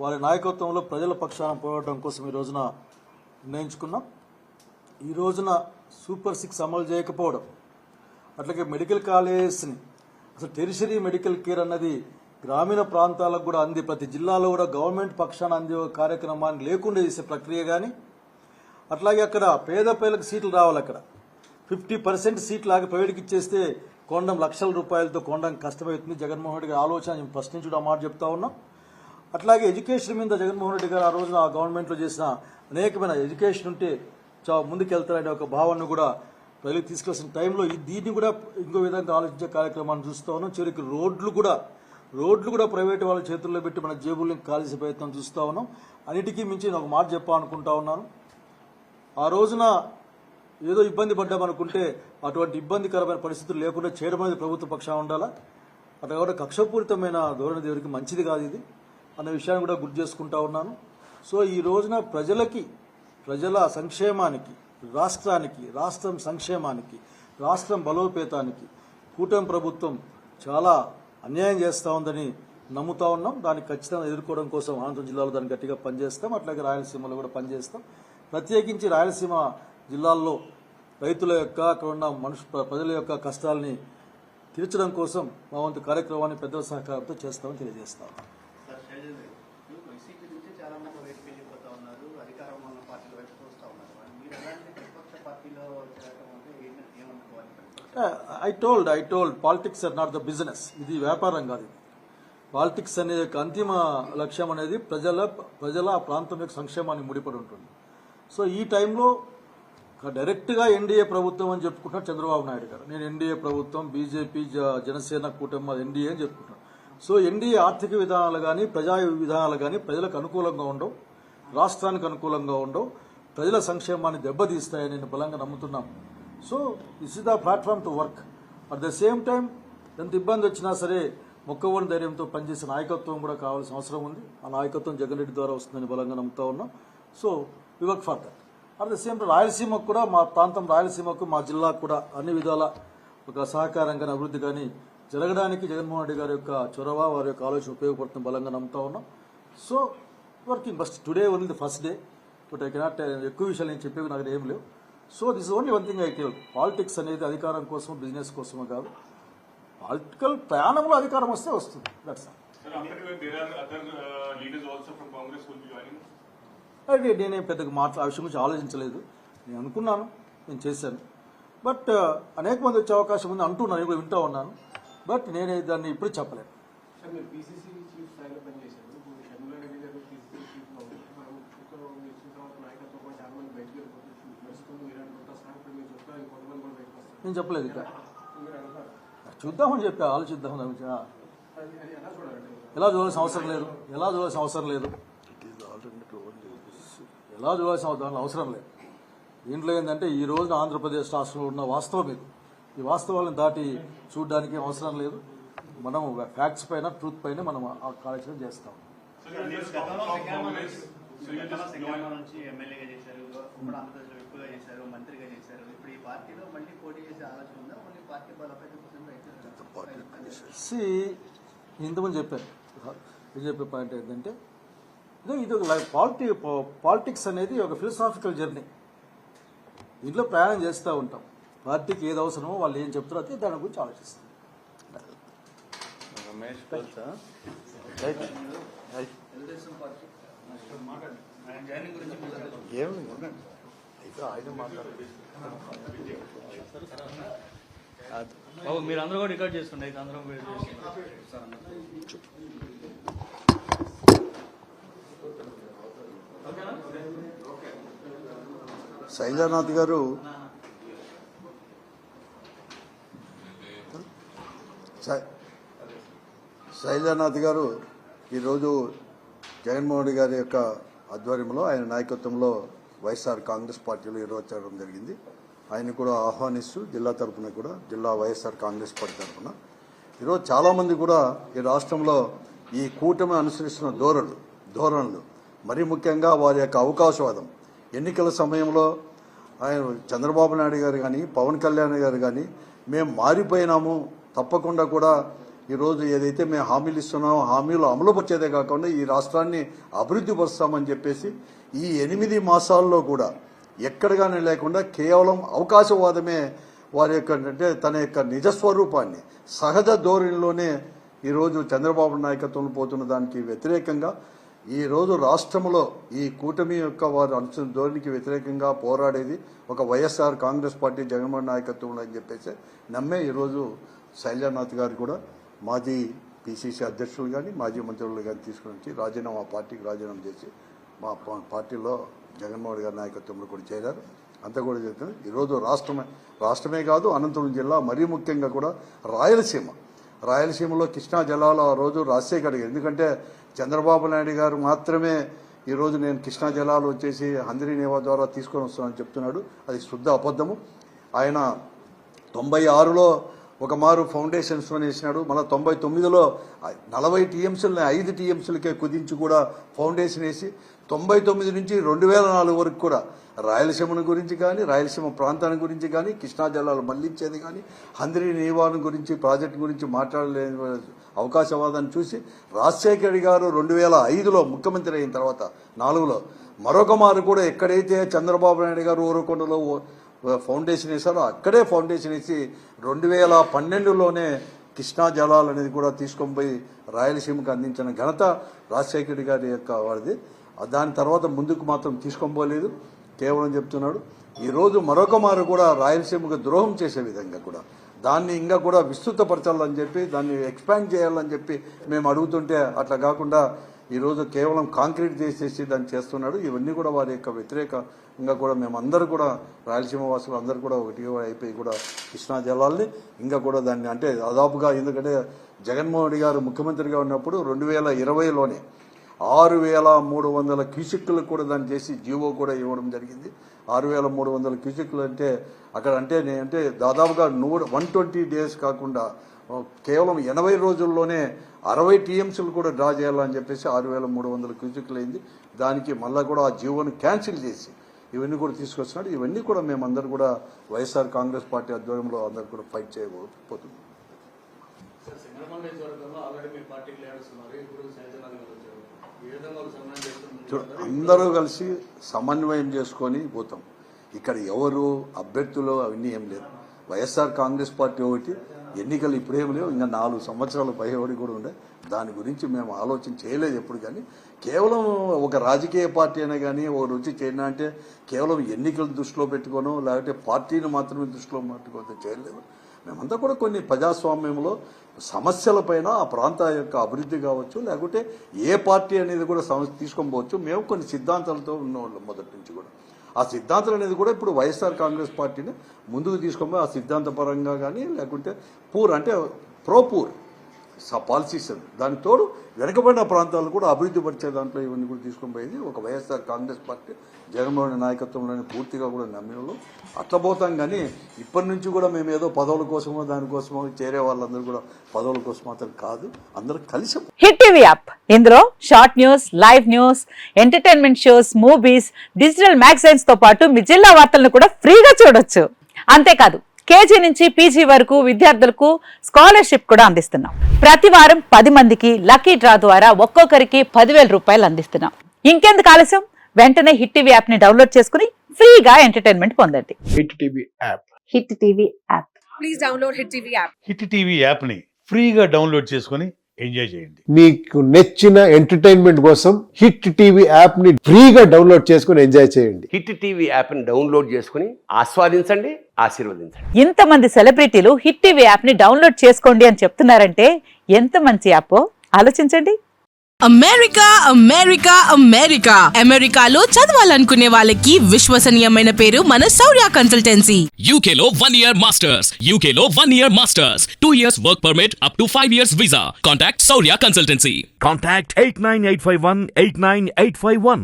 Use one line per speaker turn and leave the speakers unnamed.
వారి నాయకత్వంలో ప్రజల పక్షాన పోరాటం కోసం ఈ రోజున నిర్ణయించుకున్నాం. ఈ రోజున సూపర్ 6 అమలు చేయకపోవడం, అట్లాగే మెడికల్ కాలేజెస్ని అసలు టెరిషరీ మెడికల్ కేర్ అన్నది గ్రామీణ ప్రాంతాలకు కూడా అంది, ప్రతి జిల్లాలో కూడా గవర్నమెంట్ పక్షాన అందే కార్యక్రమాన్ని లేకుండా చేసే ప్రక్రియ కానీ, అట్లాగే అక్కడ పేద పేదలకు సీట్లు రావాలి. అక్కడ 50% సీట్లు లాగా ప్రైవేట్కి ఇచ్చేస్తే కొండం లక్షల రూపాయలతో కొండం కష్టమవుతుంది. జగన్మోహన్ రెడ్డి గారి ఆలోచన ప్రశ్నించడం మాట చెప్తా ఉన్నాం. అట్లాగే ఎడ్యుకేషన్ మీద జగన్మోహన్ రెడ్డి గారు ఆ రోజున ఆ గవర్నమెంట్లో చేసిన అనేకమైన ఎడ్యుకేషన్ ఉంటే ముందుకెళ్తారనే ఒక భావనను కూడా ప్రజలకు తీసుకొచ్చిన టైంలో దీన్ని కూడా ఇంకో విధంగా ఆలోచించే కార్యక్రమాన్ని చూస్తూ ఉన్నాం. చివరికి రోడ్లు కూడా ప్రైవేట్ వాళ్ళ చేతుల్లో పెట్టి మన జేబుల్ని కాల్చే ప్రయత్నం చూస్తూ ఉన్నాం. అన్నిటికీ మించి నేను ఒక మాట చెప్పాలనుకుంటా ఉన్నాను. ఆ రోజున ఏదో ఇబ్బంది పడ్డామనుకుంటే అటువంటి ఇబ్బందికరమైన పరిస్థితులు లేకుండా చేయడం అనేది ప్రభుత్వ పక్షాన ఉండాలా. అట్లా కూడా కక్షపూరితమైన ధోరణి దేవుడికి మంచిది కాదు ఇది అన్న విషయాన్ని కూడా గుర్తు చేసుకుంటా ఉన్నాను. సో ఈ రోజున ప్రజల సంక్షేమానికి, రాష్ట్రం సంక్షేమానికి, రాష్ట్రం బలోపేతానికి కూటమి ప్రభుత్వం చాలా అన్యాయం చేస్తూ ఉందని నమ్ముతా ఉన్నాం. దాన్ని ఖచ్చితంగా ఎదుర్కోవడం కోసం అనంతపురం జిల్లాలో దాన్ని గట్టిగా పనిచేస్తాం. అట్లాగే రాయలసీమలో కూడా పనిచేస్తాం. ప్రత్యేకించి రాయలసీమ జిల్లాల్లో రైతుల యొక్క, అక్కడ ఉన్న ప్రజల యొక్క కష్టాలని తీర్చడం కోసం మా వంతు కార్యక్రమాన్ని పెద్దల సహకారంతో చేస్తామని తెలియజేస్తాం. I told politics are not the business. ఇది వ్యాపారం కాదు. పాలిటిక్స్ అనే అంతిమ లక్ష్యం అనేది ప్రజల ప్రాంతం యొక్క సంక్షేమాన్ని ముడిపడి ఉంటుంది. సో ఈ టైంలో డైరెక్ట్గా ఎన్డీఏ ప్రభుత్వం అని చెప్పుకుంటున్నారు చంద్రబాబు నాయుడు గారు. నేను ఎన్డీఏ ప్రభుత్వం, బీజేపీ, జనసేన కూటమి ఎన్డీఏ అని చెప్పుకుంటున్నాను. సో ఎన్డీఏ ఆర్థిక విధానాలు కానీ, ప్రజా విధానాలు కానీ ప్రజలకు అనుకూలంగా ఉండవు, రాష్ట్రానికి అనుకూలంగా ఉండవు, ప్రజల సంక్షేమాన్ని దెబ్బతీస్తాయని నేను బలంగా నమ్ముతున్నాను. So this is the platform to work. At the same time ఎంత ఇబ్బంది వచ్చినా సరే మొక్కవోని ధైర్యంతో పనిచేసే నాయకత్వం కూడా కావాల్సిన అవసరం ఉంది. ఆ నాయకత్వం జగన్ రెడ్డి ద్వారా వస్తుందని బలంగా నమ్ముతా ఉన్నాం. So we work for that. At the same time రాయలసీమకు కూడా, మా ప్రాంతం రాయలసీమకు, మా జిల్లాకు కూడా అన్ని విధాల ఒక సహకారం కానీ, అభివృద్ధి కానీ జరగడానికి జగన్మోహన్ రెడ్డి గారి యొక్క చొరవ, వారి యొక్క ఆలోచన ఉపయోగపడుతుంది బలంగా నమ్ముతా ఉన్నాం. So working bust today only the first day. But I cannot ఎక్కువ విషయాలు నేను చెప్పేవి నాకు ఏం లేవు. So this only one thing I tell. Politics అనేది అధికారం కోసం, బిజినెస్ కోసమో కాదు. పొలిటికల్ ప్రయాణంలో అధికారం వస్తే వస్తుంది. దట్స్ నేనేం పెద్దగా ఆ విషయం గురించి ఆలోచించలేదు. నేను అనుకున్నాను, నేను చేశాను. బట్ అనేక మంది వచ్చే అవకాశం ఉంది అంటున్నాను, నేను కూడా వింటూ ఉన్నాను. బట్ నేనే దాన్ని ఇప్పుడు చెప్పలేను. నేను చెప్పలేదు ఇక, చూద్దామని చెప్పి ఆలోచిద్దామని. ఎలా చూడాల్సిన అవసరం లేదు, ఎలా చూడాల్సిన అవసరం లేదు. దీంట్లో ఏంటంటే ఈ రోజున ఆంధ్రప్రదేశ్ రాష్ట్రంలో ఉన్న వాస్తవం ఇది. ఈ వాస్తవాలను దాటి చూడడానికి అవసరం లేదు. మనం ఫ్యాక్ట్స్ పైన, ట్రూత్ పైన మనం ఆ కార్యక్రమం చేస్తాం. ఇంతమంది చెప్పారు. చెప్పే పాయింట్ ఏంటంటే ఇది పాలిటిక్స్ అనేది ఒక ఫిలసాఫికల్ జర్నీ. దీంట్లో ప్రయాణం చేస్తూ ఉంటాం. పార్టీకి ఏది అవసరమో వాళ్ళు ఏం చెప్తారో అయితే దాని గురించి ఆలోచిస్తాం.
మీరు అందరూ కూడా రికార్డ్ చేసుకోండి. అయితే అందరం
శైలజానాథ్ గారు ఈరోజు జగన్మోహన్ రెడ్డి గారి యొక్క ఆధ్వర్యంలో, ఆయన నాయకత్వంలో వైఎస్ఆర్ కాంగ్రెస్ పార్టీలో ఈరోజు చేరడం జరిగింది. ఆయన కూడా ఆహ్వానిస్తూ జిల్లా తరఫున కూడా, జిల్లా వైఎస్ఆర్ కాంగ్రెస్ పార్టీ తరఫున ఈరోజు చాలామంది కూడా ఈ రాష్ట్రంలో ఈ కూటమి అనుసరిస్తున్న ధోరణులు, మరీ ముఖ్యంగా వారి యొక్క అవకాశవాదం, ఎన్నికల సమయంలో ఆయన చంద్రబాబు నాయుడు గారు కానీ, పవన్ కళ్యాణ్ గారు కానీ మేము మారిపోయినాము, తప్పకుండా కూడా ఈరోజు ఏదైతే మేము హామీలు ఇస్తున్నామో హామీలు అమలుపరిచేదే కాకుండా ఈ రాష్ట్రాన్ని అభివృద్ధి పరుస్తామని చెప్పేసి ఈ 8 మాసాల్లో కూడా ఎక్కడగానే లేకుండా కేవలం అవకాశవాదమే వారి యొక్క అంటే తన యొక్క నిజస్వరూపాన్ని సహజ ధోరణిలోనే ఈరోజు చంద్రబాబు నాయకత్వంలో పోతున్న దానికి వ్యతిరేకంగా ఈరోజు రాష్ట్రంలో ఈ కూటమి యొక్క వారు అనుసరించిన ధోరణికి వ్యతిరేకంగా పోరాడేది ఒక వైఎస్ఆర్ కాంగ్రెస్ పార్టీ జగన్మోహన్ నాయకత్వంలో అని చెప్పేసి నమ్మే ఈరోజు శైలజానాథ్ గారు కూడా మాజీ పిసిసి అధ్యక్షులు కానీ మాజీ మంత్రులు కానీ తీసుకుని వచ్చి పార్టీకి రాజీనామా చేసి మా పార్టీలో జగన్మోహన్ గారి నాయకత్వంలో కూడా చేరారు. అంతా కూడా చెప్తుంది. ఈరోజు రాష్ట్రమే కాదు అనంతపురం జిల్లా మరీ ముఖ్యంగా కూడా రాయలసీమలో కృష్ణా జలాలు ఆ రోజు రాజశేఖర్ ఎందుకంటే చంద్రబాబు నాయుడు గారు మాత్రమే ఈరోజు నేను కృష్ణా జలాలు వచ్చేసి హంద్రీ నేవా ద్వారా తీసుకొని వస్తానని చెప్తున్నాడు. అది శుద్ధ అబద్ధము. ఆయన 96లో ఒక మారు ఫౌండేషన్స్ వేసినాడు. మళ్ళీ 99లో 40 టీఎంసీలని 5 టీఎంసీలకే కుదించి కూడా ఫౌండేషన్ వేసి 99 నుంచి 2004 వరకు కూడా రాయలసీమను గురించి కానీ రాయలసీమ ప్రాంతాన్ని గురించి కానీ కృష్ణా జలాలు మళ్లించేది కానీ హంద్రీ నీవాను గురించి ప్రాజెక్టు గురించి మాట్లాడలేని అవకాశవాదాన్ని చూసి రాజశేఖర్ గారు 2005లో ముఖ్యమంత్రి అయిన తర్వాత 4లో మరొక మారు కూడా ఎక్కడైతే చంద్రబాబు నాయుడు గారు ఊరకొండలో ఫౌండేషన్ వేశారో అక్కడే ఫౌండేషన్ వేసి 2012లోనే కృష్ణా జలాలు అనేది కూడా తీసుకొని పోయి రాయలసీమకు అందించిన ఘనత రాజశేఖర్ గారి యొక్క వాడిది. దాని తర్వాత ముందుకు మాత్రం తీసుకొని పోలేదు, కేవలం చెప్తున్నాడు. ఈరోజు మరొక మారు కూడా రాయలసీమకు ద్రోహం చేసే విధంగా కూడా దాన్ని ఇంకా కూడా విస్తృతపరచాలని చెప్పి దాన్ని ఎక్స్పాండ్ చేయాలని చెప్పి మేము అడుగుతుంటే అట్లా కాకుండా ఈరోజు కేవలం కాంక్రీట్ చేసేసి దాన్ని చేస్తున్నాడు. ఇవన్నీ కూడా వారి యొక్క వ్యతిరేకంగా కూడా మేమందరూ కూడా రాయలసీమ వాసులు అందరూ కూడా ఒకటిగా అయిపోయి కూడా కృష్ణా జలాల్ని ఇంకా కూడా దాన్ని అంటే దాదాపుగా ఎందుకంటే జగన్మోహన్ గారు ముఖ్యమంత్రిగా ఉన్నప్పుడు 2020లోనే 6,300 క్యూసెక్కులు కూడా దాన్ని చేసి జీవో కూడా ఇవ్వడం జరిగింది. 6,300 క్యూసెక్కులు అంటే అక్కడ అంటే దాదాపుగా 120 డేస్ కాకుండా కేవలం 80 రోజుల్లోనే 60 టీఎంసీలు కూడా డ్రా చేయాలని చెప్పేసి 6,300 క్యూసెక్కులు అయింది. దానికి మళ్ళీ కూడా ఆ జీవోను క్యాన్సిల్ చేసి ఇవన్నీ కూడా తీసుకొచ్చినాడు. ఇవన్నీ కూడా మేమందరూ కూడా వైఎస్ఆర్ కాంగ్రెస్ పార్టీ ఆధ్వర్యంలో అందరూ కూడా ఫైట్ చేయబోతున్నాం. అందరూ కలిసి సమన్వయం చేసుకొని పోతాం. ఇక్కడ ఎవరు అభ్యర్థులు అవన్నీ ఏం లేదు. వైఎస్ఆర్ కాంగ్రెస్ పార్టీ ఒకటి, ఎన్నికలు ఇప్పుడేం లేవు, ఇంకా 4 సంవత్సరాల పైబడి కూడా ఉండే. దాని గురించి మేము ఆలోచన చేయలేదు ఎప్పుడు. కానీ కేవలం ఒక రాజకీయ పార్టీ అయినా కానీ ఒక రుచి చేయనా అంటే కేవలం ఎన్నికలు దృష్టిలో పెట్టుకోను లేకపోతే పార్టీని మాత్రమే దృష్టిలో పెట్టుకోవద్దు చేయలేదు. మేమంతా కూడా కొన్ని ప్రజాస్వామ్యంలో సమస్యలపైన ఆ ప్రాంత యొక్క అభివృద్ధి కావచ్చు లేకుంటే ఏ పార్టీ అనేది కూడా తీసుకొని పోవచ్చు. మేము కొన్ని సిద్ధాంతాలతో ఉన్నవాళ్ళం మొదటి నుంచి కూడా. ఆ సిద్ధాంతాలు అనేది కూడా ఇప్పుడు వైఎస్ఆర్ కాంగ్రెస్ పార్టీని ముందుకు తీసుకొని ఆ సిద్ధాంతపరంగా కానీ లేకుంటే పూర్ పాలసీస్ దానికి తోడు వెనుకబడిన ప్రాంతాలను కూడా అభివృద్ధి పరిచే దాంట్లో ఇవన్నీ కూడా తీసుకొని పోయేది ఒక వైఎస్ఆర్ కాంగ్రెస్ పార్టీ జగన్మోహన్ నాయకత్వంలోనే పూర్తిగా కూడా నమ్మినలో అట్లా పోతాం. కానీ ఇప్పటి నుంచి కూడా మేము ఏదో పదవుల కోసమో దానికోసమో చేరే వాళ్ళందరూ కూడా పదవుల కోసం మాత్రం కాదు, అందరూ కలిసి.
హిట్ టీవీ యాప్, ఇందులో short news, live news, entertainment shows, movies, digital magazines తో పాటు మీ జిల్లా వార్తలను కూడా ఫ్రీగా చూడొచ్చు. అంతేకాదు కేజీ నుంచి పీజీ వరకు విద్యార్థులకు స్కాలర్షిప్ కూడా అందిస్తున్నాం. ప్రతి వారం 10 మందికి లక్కీ డ్రా ద్వారా ఒక్కొక్కరికి 10,000 రూపాయలు అందిస్తున్నాం. ఇంకెందుకు ఆలస్యం, వెంటనే హిట్ టీవీ యాప్ ని డౌన్లోడ్ చేసుకుని ఫ్రీగా ఎంటర్టైన్మెంట్ పొందండి.
Hit TV app.
Hit TV app.
Please download hit TV app.
Hit TV app ని ఫ్రీగా డౌన్లోడ్ చేసుకుని ఎంజాయ్ చేయండి.
మీకు నచ్చిన ఎంటర్టైన్మెంట్ కోసం హిట్ టీవీ యాప్ ని ఫ్రీగా డౌన్లోడ్ చేసుకుని ఎంజాయ్ చేయండి.
హిట్ టీవీ యాప్ ని డౌన్లోడ్ చేసుకుని ఆస్వాదించండి, ఆశీర్వదించండి.
ఇంతమంది సెలబ్రిటీలు హిట్ టీవీ యాప్ ని డౌన్లోడ్ చేసుకోండి అని చెప్తున్నారంటే ఎంత మంచి యాప్ ఆలోచించండి.
అమెరికా అమెరికాలో చదవాలనుకునే వాళ్ళకి విశ్వసనీయమైన పేరు మన శౌర్య కన్సల్టెన్సీ.
UK లో 1 year masters. UK లో 1 year masters. 2 years work permit up to 5 years visa. Contact Saurya Consultancy.
Contact 89851 89851.